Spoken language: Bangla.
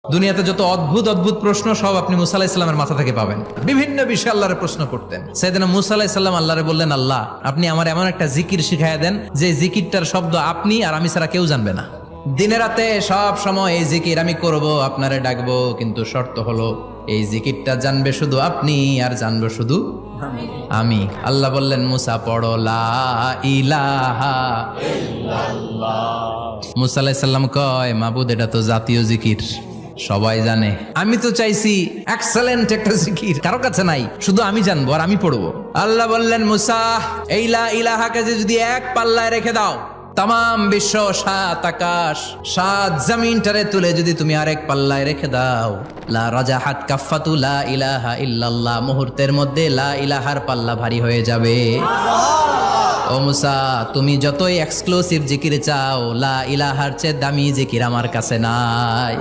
দুনিয়াতে যত অদ্ভুত অদ্ভুত প্রশ্ন সব আপনি মুসা আলাইহিস সালামের মাথা থেকে পাবেন। বিভিন্ন বিষয়ে আল্লাহরে প্রশ্ন করতেন। সাইয়েদনা মুসা আলাইহিস সালাম আল্লাহরে বললেন, আল্লাহ আপনি আমার এমন একটা জিকির শিখাইয়া দেন যে জিকিরটার শব্দ আপনি আর আমি ছাড়া কেউ জানবে না। দিনে রাতে সব সময় এই জিকির আমি করব, আপনারে ডাকবো, কিন্তু শর্ত হলো এই জিকিরটা জানবে শুধু আপনি আর জানবো শুধু আমি। আল্লাহ বললেন, মুসা পড়ো লা ইলাহা ইল্লাল্লাহ। মুসা আলাইহিস সালাম কয়, মাবুদ এটা তো জাতীয় জিকির, সবাই জানে। আমি তো চাইছি এক্সেলেন্ট একটা জিকির, কারো কাছে নাই, শুধু আমি জানবো আর আমি পড়বো। আল্লাহ বললেন, মুসা এই লা ইলাহাকে যদি এক পাল্লায় রেখে দাও, তাম বিশ্ব, 7 আকাশ 7 জমিনটারে তুলে যদি তুমি আরেক পাল্লায় রেখে দাও, লা রাজাহাত কাফাতু লা ইলাহা ইল্লাল্লাহ, মুহূর্তের মধ্যে লা ইলাহার পাল্লা ভারী হয়ে যাবে। ও মুসা, তুমি যতই এক্সক্লুসিভ জিকির চাও, লা ইলাহার চেয়ে দামি জিকির আমার কাছে নাই।